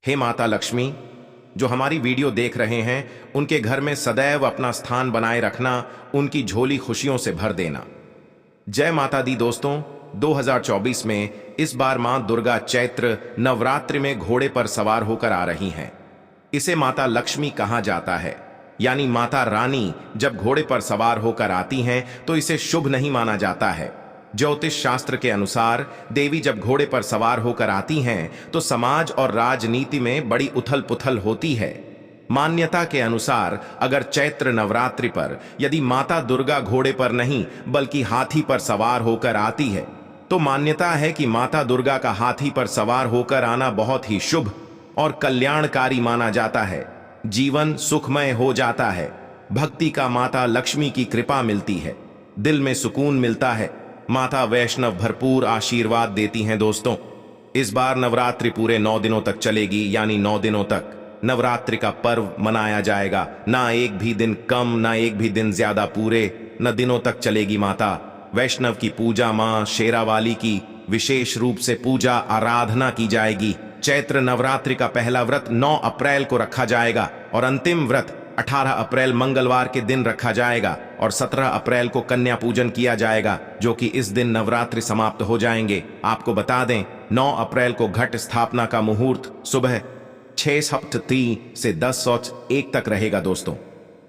हे माता लक्ष्मी, जो हमारी वीडियो देख रहे हैं उनके घर में सदैव अपना स्थान बनाए रखना, उनकी झोली खुशियों से भर देना। जय माता दी दोस्तों, 2024 में इस बार मां दुर्गा चैत्र नवरात्रि में घोड़े पर सवार होकर आ रही हैं। इसे माता लक्ष्मी कहा जाता है, यानी माता रानी जब घोड़े पर सवार होकर आती हैं तो इसे शुभ नहीं माना जाता है। ज्योतिष शास्त्र के अनुसार देवी जब घोड़े पर सवार होकर आती हैं तो समाज और राजनीति में बड़ी उथल पुथल होती है। मान्यता के अनुसार अगर चैत्र नवरात्रि पर यदि माता दुर्गा घोड़े पर नहीं बल्कि हाथी पर सवार होकर आती है तो मान्यता है कि माता दुर्गा का हाथी पर सवार होकर आना बहुत ही शुभ और कल्याणकारी माना जाता है। जीवन सुखमय हो जाता है, भक्ति का माता लक्ष्मी की कृपा मिलती है, दिल में सुकून मिलता है, माता वैष्णव भरपूर आशीर्वाद देती हैं। दोस्तों, इस बार नवरात्रि पूरे 9 दिनों तक चलेगी, यानी 9 दिनों तक नवरात्रि का पर्व मनाया जाएगा। ना एक भी दिन कम, ना एक भी दिन ज्यादा, पूरे न दिनों तक चलेगी माता वैष्णव की पूजा। मां शेरावाली की विशेष रूप से पूजा आराधना की जाएगी। चैत्र नवरात्रि का पहला व्रत 9 अप्रैल को रखा जाएगा और अंतिम व्रत 18 अप्रैल मंगलवार के दिन रखा जाएगा और 17 अप्रैल को कन्या पूजन किया जाएगा, जो कि इस दिन नवरात्रि समाप्त हो जाएंगे। आपको बता दें, 9 अप्रैल को घट स्थापना का मुहूर्त सुबह 6:03 से 10:01 तक रहेगा। दोस्तों,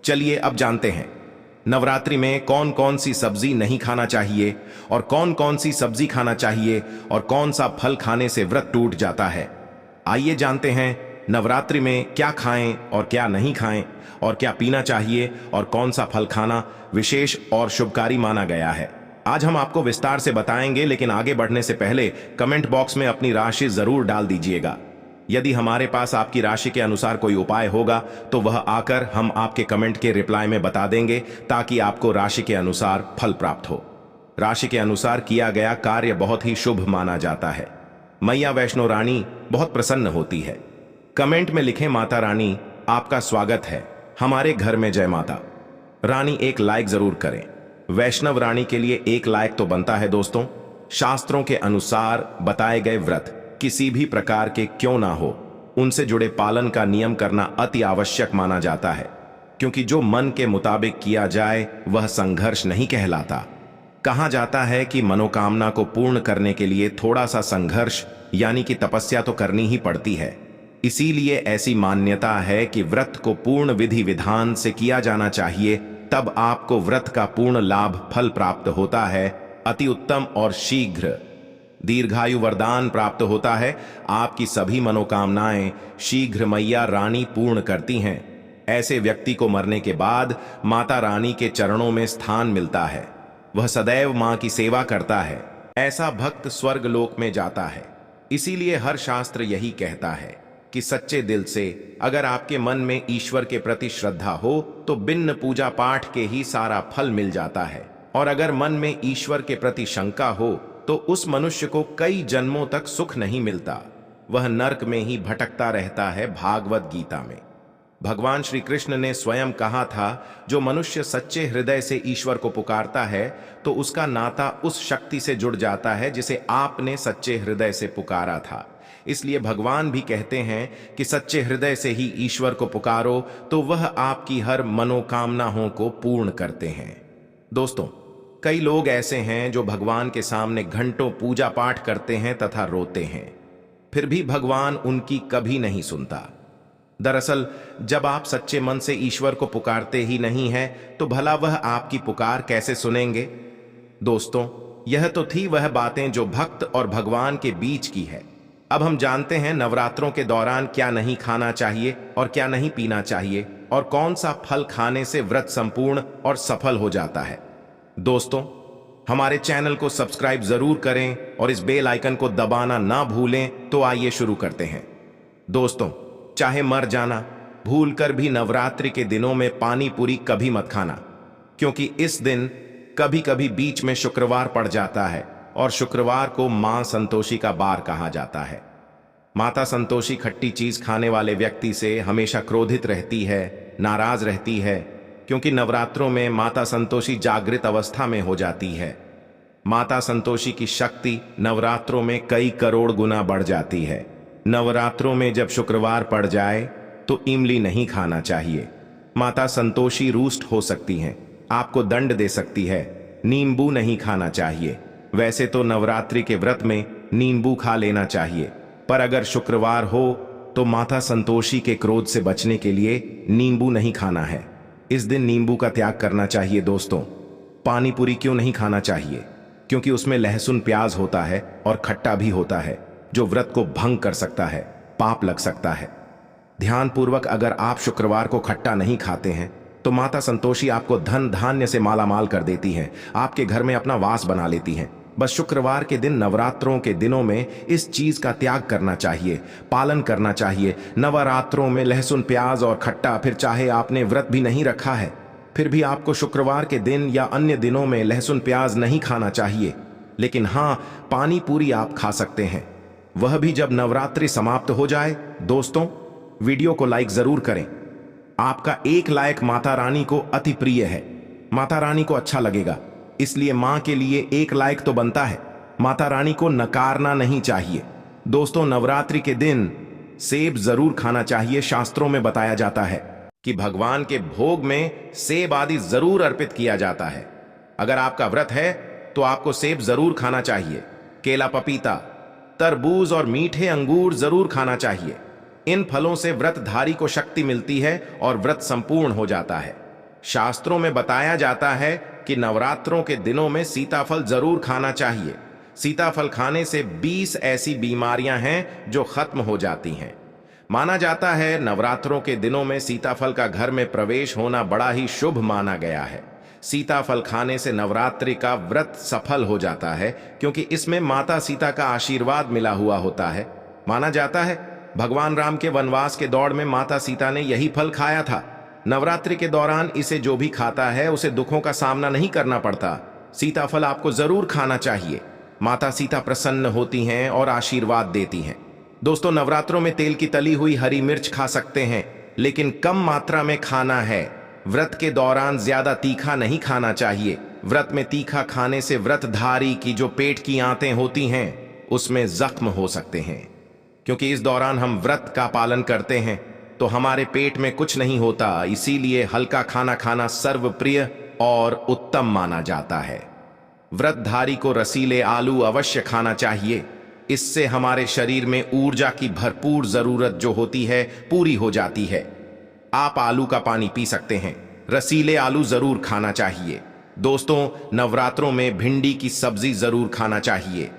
चलिए अब जानते हैं नवरात्रि में कौन कौन सी सब्जी नहीं खाना चाहिए और कौन कौन सी सब्जी खाना चाहिए और कौन सा फल खाने से व्रत टूट जाता है। आइए जानते हैं नवरात्रि में क्या खाएं और क्या नहीं खाएं और क्या पीना चाहिए और कौन सा फल खाना विशेष और शुभकारी माना गया है। आज हम आपको विस्तार से बताएंगे, लेकिन आगे बढ़ने से पहले कमेंट बॉक्स में अपनी राशि जरूर डाल दीजिएगा। यदि हमारे पास आपकी राशि के अनुसार कोई उपाय होगा तो वह आकर हम आपके कमेंट के रिप्लाई में बता देंगे, ताकि आपको राशि के अनुसार फल प्राप्त हो। राशि के अनुसार किया गया कार्य बहुत ही शुभ माना जाता है। मैया वैष्णो रानी बहुत प्रसन्न होती है। कमेंट में लिखें, माता रानी आपका स्वागत है हमारे घर में, जय माता रानी। एक लाइक जरूर करें, वैष्णव रानी के लिए एक लाइक तो बनता है। दोस्तों, शास्त्रों के अनुसार बताए गए व्रत किसी भी प्रकार के क्यों ना हो, उनसे जुड़े पालन का नियम करना अति आवश्यक माना जाता है, क्योंकि जो मन के मुताबिक किया जाए वह संघर्ष नहीं कहलाता। कहा जाता है कि मनोकामना को पूर्ण करने के लिए थोड़ा सा संघर्ष यानी कि तपस्या तो करनी ही पड़ती है। इसीलिए ऐसी मान्यता है कि व्रत को पूर्ण विधि विधान से किया जाना चाहिए, तब आपको व्रत का पूर्ण लाभ फल प्राप्त होता है। अति उत्तम और शीघ्र दीर्घायु वरदान प्राप्त होता है। आपकी सभी मनोकामनाएं शीघ्र मैया रानी पूर्ण करती हैं। ऐसे व्यक्ति को मरने के बाद माता रानी के चरणों में स्थान मिलता है। वह सदैव मां की सेवा करता है। ऐसा भक्त स्वर्ग लोक में जाता है। इसीलिए हर शास्त्र यही कहता है कि सच्चे दिल से अगर आपके मन में ईश्वर के प्रति श्रद्धा हो तो बिन पूजा पाठ के ही सारा फल मिल जाता है, और अगर मन में ईश्वर के प्रति शंका हो तो उस मनुष्य को कई जन्मों तक सुख नहीं मिलता, वह नरक में ही भटकता रहता है। भागवत गीता में भगवान श्री कृष्ण ने स्वयं कहा था, जो मनुष्य सच्चे हृदय से ईश्वर को पुकारता है तो उसका नाता उस शक्ति से जुड़ जाता है जिसे आपने सच्चे हृदय से पुकारा था। इसलिए भगवान भी कहते हैं कि सच्चे हृदय से ही ईश्वर को पुकारो तो वह आपकी हर मनोकामनाओं को पूर्ण करते हैं। दोस्तों, कई लोग ऐसे हैं जो भगवान के सामने घंटों पूजा पाठ करते हैं तथा रोते हैं, फिर भी भगवान उनकी कभी नहीं सुनता। दरअसल जब आप सच्चे मन से ईश्वर को पुकारते ही नहीं हैं तो भला वह आपकी पुकार कैसे सुनेंगे। दोस्तों, यह तो थी वह बातें जो भक्त और भगवान के बीच की है। अब हम जानते हैं नवरात्रों के दौरान क्या नहीं खाना चाहिए और क्या नहीं पीना चाहिए और कौन सा फल खाने से व्रत संपूर्ण और सफल हो जाता है। दोस्तों, हमारे चैनल को सब्सक्राइब जरूर करें और इस बेल आइकन को दबाना ना भूलें। तो आइए शुरू करते हैं। दोस्तों, चाहे मर जाना, भूलकर भी नवरात्रि के दिनों में पानी पूरी कभी मत खाना, क्योंकि इस दिन कभी कभी बीच में शुक्रवार पड़ जाता है और शुक्रवार को मां संतोषी का बार कहा जाता है। माता संतोषी खट्टी चीज खाने वाले व्यक्ति से हमेशा क्रोधित रहती है, नाराज रहती है, क्योंकि नवरात्रों में माता संतोषी जागृत अवस्था में हो जाती है। माता संतोषी की शक्ति नवरात्रों में कई करोड़ गुना बढ़ जाती है। नवरात्रों में जब शुक्रवार पड़ जाए तो इमली नहीं खाना चाहिए। माता संतोषी रुष्ट हो सकती हैं, आपको दंड दे सकती है। नींबू नहीं खाना चाहिए। वैसे तो नवरात्रि के व्रत में नींबू खा लेना चाहिए, पर अगर शुक्रवार हो तो माता संतोषी के क्रोध से बचने के लिए नींबू नहीं खाना है। इस दिन नींबू का त्याग करना चाहिए। दोस्तों, पानी पूरी क्यों नहीं खाना चाहिए? क्योंकि उसमें लहसुन प्याज होता है और खट्टा भी होता है, जो व्रत को भंग कर सकता है, पाप लग सकता है। ध्यानपूर्वक अगर आप शुक्रवार को खट्टा नहीं खाते हैं तो माता संतोषी आपको धन धान्य से मालामाल कर देती हैं, आपके घर में अपना वास बना लेती हैं। बस शुक्रवार के दिन, नवरात्रों के दिनों में इस चीज का त्याग करना चाहिए, पालन करना चाहिए। नवरात्रों में लहसुन प्याज और खट्टा, फिर चाहे आपने व्रत भी नहीं रखा है, फिर भी आपको शुक्रवार के दिन या अन्य दिनों में लहसुन प्याज नहीं खाना चाहिए। लेकिन हाँ, पानी पूरी आप खा सकते हैं, वह भी जब नवरात्रि समाप्त हो जाए। दोस्तों, वीडियो को लाइक जरूर करें। आपका एक लाइक माता रानी को अति प्रिय है, माता रानी को अच्छा लगेगा, इसलिए मां के लिए एक लाइक तो बनता है। माता रानी को नकारना नहीं चाहिए। दोस्तों, नवरात्रि के दिन सेब जरूर खाना चाहिए। शास्त्रों में बताया जाता है कि भगवान के भोग में सेब आदि जरूर अर्पित किया जाता है। अगर आपका व्रत है तो आपको सेब जरूर खाना चाहिए। केला, पपीता, तरबूज और मीठे अंगूर जरूर खाना चाहिए। इन फलों से व्रतधारी को शक्ति मिलती है और व्रत संपूर्ण हो जाता है। शास्त्रों में बताया जाता है कि नवरात्रों के दिनों में सीताफल जरूर खाना चाहिए। सीताफल खाने से 20 ऐसी बीमारियां हैं जो खत्म हो जाती हैं। माना जाता है नवरात्रों के दिनों में सीताफल का घर में प्रवेश होना बड़ा ही शुभ माना गया है। सीताफल खाने से नवरात्रि का व्रत सफल हो जाता है, क्योंकि इसमें माता सीता का आशीर्वाद मिला हुआ होता है। माना जाता है भगवान राम के वनवास के दौर में माता सीता ने यही फल खाया था। नवरात्रि के दौरान इसे जो भी खाता है उसे दुखों का सामना नहीं करना पड़ता। सीताफल आपको जरूर खाना चाहिए। माता सीता प्रसन्न होती हैं और आशीर्वाद देती हैं। दोस्तों, नवरात्रों में तेल की तली हुई हरी मिर्च खा सकते हैं, लेकिन कम मात्रा में खाना है। व्रत के दौरान ज्यादा तीखा नहीं खाना चाहिए। व्रत में तीखा खाने से व्रतधारी की जो पेट की आंतें होती हैं उसमें जख्म हो सकते हैं। क्योंकि इस दौरान हम व्रत का पालन करते हैं तो हमारे पेट में कुछ नहीं होता, इसीलिए हल्का खाना खाना सर्वप्रिय और उत्तम माना जाता है। व्रतधारी को रसीले आलू अवश्य खाना चाहिए। इससे हमारे शरीर में ऊर्जा की भरपूर जरूरत जो होती है पूरी हो जाती है। आप आलू का पानी पी सकते हैं, रसीले आलू जरूर खाना चाहिए। दोस्तों, नवरात्रों में भिंडी की सब्जी जरूर खाना चाहिए।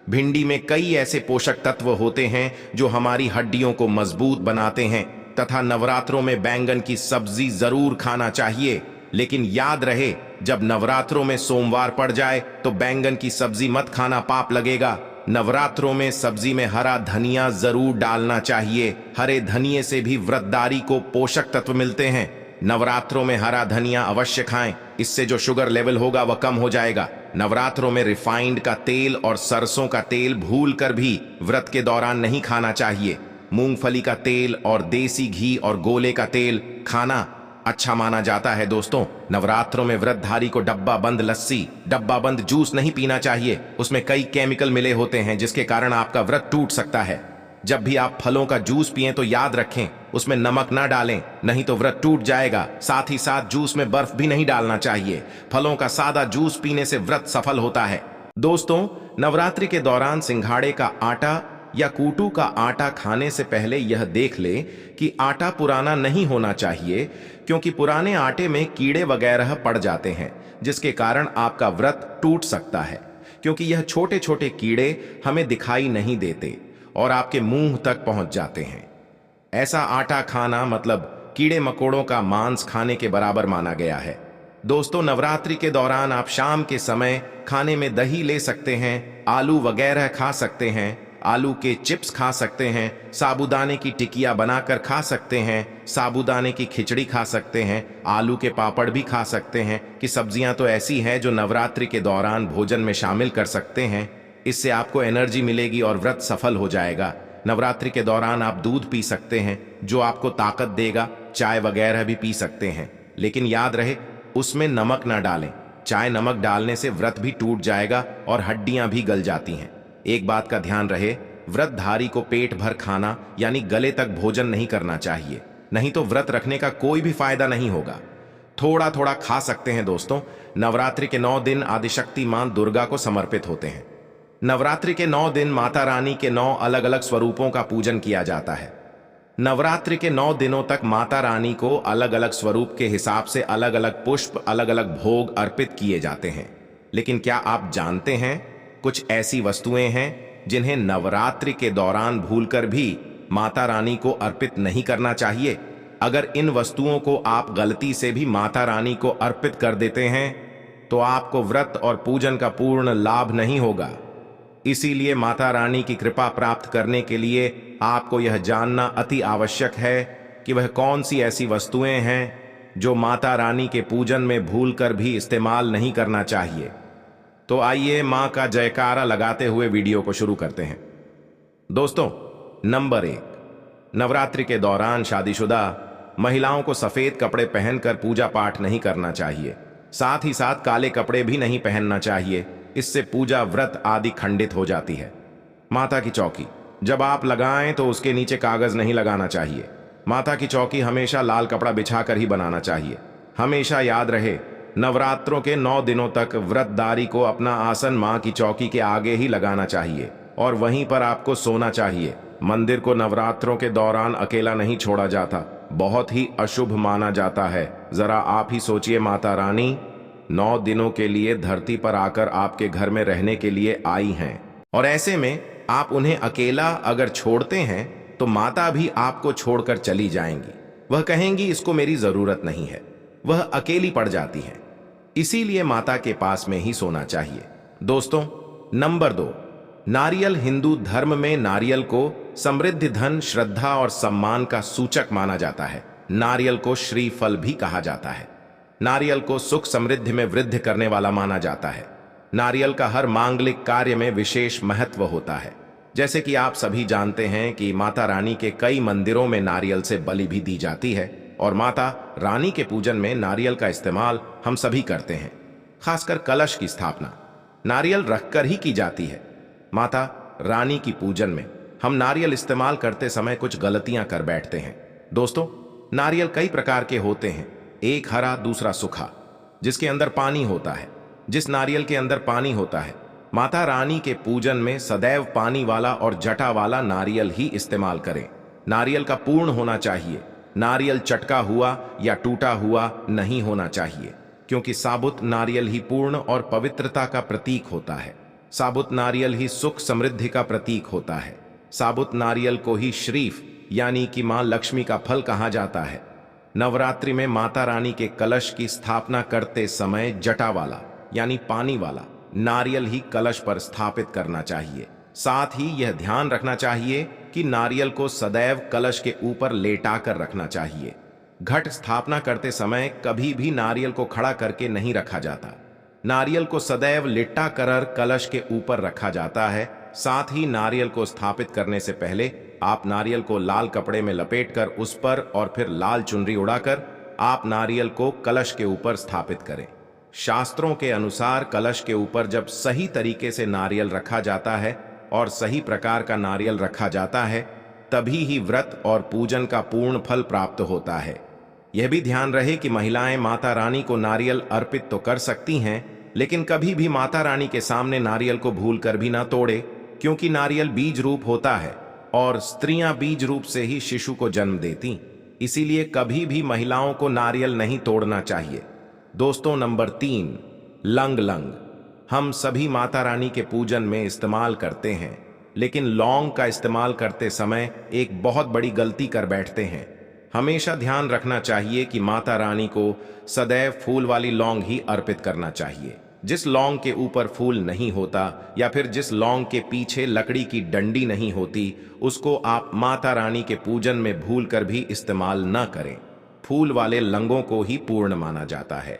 भिंडी में कई ऐसे पोषक तत्व होते हैं जो हमारी हड्डियों को मजबूत बनाते हैं, तथा नवरात्रों में बैंगन की सब्जी जरूर खाना चाहिए। लेकिन याद रहे, जब नवरात्रों में सोमवार पड़ जाए तो बैंगन की सब्जी मत खाना, पाप लगेगा। नवरात्रों में सब्जी में हरा धनिया जरूर डालना चाहिए। हरे धनिये से भी व्रतधारी को पोषक तत्व मिलते हैं। नवरात्रों में हरा धनिया अवश्य खाएं, इससे जो शुगर लेवल होगा वह कम हो जाएगा। नवरात्रों में रिफाइंड का तेल और सरसों का तेल भूलकर भी व्रत के दौरान नहीं खाना चाहिए। मूंगफली का तेल और देसी घी और गोले का तेल खाना अच्छा माना जाता है। दोस्तों, नवरात्रों में व्रतधारी को डब्बा बंद लस्सी, डब्बा बंद जूस नहीं पीना चाहिए। उसमें कई केमिकल मिले होते हैं जिसके कारण आपका व्रत टूट सकता है। जब भी आप फलों का जूस पिएं तो याद रखें उसमें नमक ना डालें, नहीं तो व्रत टूट जाएगा। साथ ही साथ जूस में बर्फ भी नहीं डालना चाहिए। फलों का सादा जूस पीने से व्रत सफल होता है। दोस्तों, नवरात्रि के दौरान सिंघाड़े का आटा या कूटू का आटा खाने से पहले यह देख ले कि आटा पुराना नहीं होना चाहिए, क्योंकि पुराने आटे में कीड़े वगैरह पड़ जाते हैं जिसके कारण आपका व्रत टूट सकता है। क्योंकि यह छोटे छोटे कीड़े हमें दिखाई नहीं देते और आपके मुंह तक पहुंच जाते हैं। ऐसा आटा खाना मतलब कीड़े मकोड़ों का मांस खाने के बराबर माना गया है। दोस्तों, नवरात्रि के दौरान आप शाम के समय खाने में दही ले सकते हैं, आलू वगैरह खा सकते हैं, आलू के चिप्स खा सकते हैं, साबूदाने की टिकिया बनाकर खा सकते हैं, साबूदाने की खिचड़ी खा सकते हैं, आलू के पापड़ भी खा सकते हैं। कि सब्जियां तो ऐसी हैं जो नवरात्रि के दौरान भोजन में शामिल कर सकते हैं। इससे आपको एनर्जी मिलेगी और व्रत सफल हो जाएगा। नवरात्रि के दौरान आप दूध पी सकते हैं जो आपको ताकत देगा। चाय वगैरह भी पी सकते हैं, लेकिन याद रहे उसमें नमक ना डालें। चाय नमक डालने से व्रत भी टूट जाएगा और हड्डियां भी गल जाती हैं। एक बात का ध्यान रहे, व्रतधारी को पेट भर खाना यानी गले तक भोजन नहीं करना चाहिए, नहीं तो व्रत रखने का कोई भी फायदा नहीं होगा। थोड़ा थोड़ा खा सकते हैं दोस्तों। नवरात्रि के 9 दिन आदिशक्ति मां दुर्गा को समर्पित होते हैं। नवरात्रि के 9 दिन माता रानी के 9 अलग अलग स्वरूपों का पूजन किया जाता है। नवरात्रि के 9 दिनों तक माता रानी को अलग अलग स्वरूप के हिसाब से अलग अलग पुष्प, अलग अलग भोग अर्पित किए जाते हैं। लेकिन क्या आप जानते हैं, कुछ ऐसी वस्तुएं हैं जिन्हें नवरात्रि के दौरान भूलकर भी माता रानी को अर्पित नहीं करना चाहिए। अगर इन वस्तुओं को आप गलती से भी माता रानी को अर्पित कर देते हैं तो आपको व्रत और पूजन का पूर्ण लाभ नहीं होगा। इसीलिए माता रानी की कृपा प्राप्त करने के लिए आपको यह जानना अति आवश्यक है कि वह कौन सी ऐसी वस्तुएं हैं जो माता रानी के पूजन में भूलकर भी इस्तेमाल नहीं करना चाहिए। तो आइए मां का जयकारा लगाते हुए वीडियो को शुरू करते हैं। दोस्तों, नंबर 1, नवरात्रि के दौरान शादीशुदा महिलाओं को सफेद कपड़े पहनकर पूजा पाठ नहीं करना चाहिए। साथ ही साथ काले कपड़े भी नहीं पहनना चाहिए, इससे पूजा व्रत आदि खंडित हो जाती है। माता की चौकी जब आप लगाएं तो उसके नीचे कागज नहीं लगाना चाहिए। माता की चौकी हमेशा लाल कपड़ा बिछाकर ही बनाना चाहिए। हमेशा याद रहे, नवरात्रों के 9 दिनों तक व्रतधारी को अपना आसन मां की चौकी के आगे ही लगाना चाहिए और वहीं पर आपको सोना चाहिए। मंदिर को नवरात्रों के दौरान अकेला नहीं छोड़ा जाता, बहुत ही अशुभ माना जाता है। जरा आप ही सोचिए, माता रानी 9 दिनों के लिए धरती पर आकर आपके घर में रहने के लिए आई हैं और ऐसे में आप उन्हें अकेला अगर छोड़ते हैं तो माता भी आपको छोड़कर चली जाएंगी। वह कहेंगी इसको मेरी जरूरत नहीं है, वह अकेली पड़ जाती है। इसीलिए माता के पास में ही सोना चाहिए। दोस्तों, नंबर 2, नारियल। हिंदू धर्म में नारियल को समृद्धि, धन, श्रद्धा और सम्मान का सूचक माना जाता है। नारियल को श्रीफल भी कहा जाता है। नारियल को सुख समृद्धि में वृद्धि करने वाला माना जाता है। नारियल का हर मांगलिक कार्य में विशेष महत्व होता है। जैसे कि आप सभी जानते हैं कि माता रानी के कई मंदिरों में नारियल से बलि भी दी जाती है और माता रानी के पूजन में नारियल का इस्तेमाल हम सभी करते हैं। खासकर कलश की स्थापना नारियल रखकर ही की जाती है। माता रानी की पूजन में हम नारियल इस्तेमाल करते समय कुछ गलतियां कर बैठते हैं। दोस्तों, नारियल कई प्रकार के होते हैं, एक हरा, दूसरा सूखा, जिसके अंदर पानी होता है। जिस नारियल के अंदर पानी होता है, माता रानी के पूजन में सदैव पानी वाला और जटा वाला नारियल ही इस्तेमाल करें। नारियल का पूर्ण होना चाहिए। नारियल चटका हुआ या टूटा हुआ नहीं होना चाहिए, क्योंकि साबुत नारियल ही पूर्ण और पवित्रता का प्रतीक होता है। साबुत नारियल ही सुख समृद्धि का प्रतीक होता है। साबुत नारियल को ही श्रीफ यानी कि मां लक्ष्मी का फल कहा जाता है। नवरात्रि में माता रानी के कलश की स्थापना करते समय जटा वाला यानी पानी वाला नारियल ही कलश पर स्थापित करना चाहिए। साथ ही यह ध्यान रखना चाहिए कि नारियल को सदैव कलश के ऊपर लेटाकर रखना चाहिए। घट स्थापना करते समय कभी भी नारियल को खड़ा करके नहीं रखा जाता। नारियल को सदैव लिट्टा कर कलश के ऊपर रखा जाता है। साथ ही नारियल को स्थापित करने से पहले आप नारियल को लाल कपड़े में लपेटकर उस पर और फिर लाल चुनरी उड़ाकर आप नारियल को कलश के ऊपर स्थापित करें। शास्त्रों के अनुसार कलश के ऊपर जब सही तरीके से नारियल रखा जाता है और सही प्रकार का नारियल रखा जाता है, तभी ही व्रत और पूजन का पूर्ण फल प्राप्त होता है। यह भी ध्यान रहे कि महिलाएं माता रानी को नारियल अर्पित तो कर सकती हैं, लेकिन कभी भी माता रानी के सामने नारियल को भूलकर भी ना तोड़े, क्योंकि नारियल बीज रूप होता है और स्त्रियां बीज रूप से ही शिशु को जन्म देती। इसीलिए कभी भी महिलाओं को नारियल नहीं तोड़ना चाहिए। दोस्तों, नंबर 3, लंग। लंग हम सभी माता रानी के पूजन में इस्तेमाल करते हैं, लेकिन लौंग का इस्तेमाल करते समय एक बहुत बड़ी गलती कर बैठते हैं। हमेशा ध्यान रखना चाहिए कि माता रानी को सदैव फूल वाली लौंग ही अर्पित करना चाहिए। जिस लौंग के ऊपर फूल नहीं होता या फिर जिस लौंग के पीछे लकड़ी की डंडी नहीं होती, उसको आप माता रानी के पूजन में भूलकर भी इस्तेमाल न करें। फूल वाले लंगों को ही पूर्ण माना जाता है।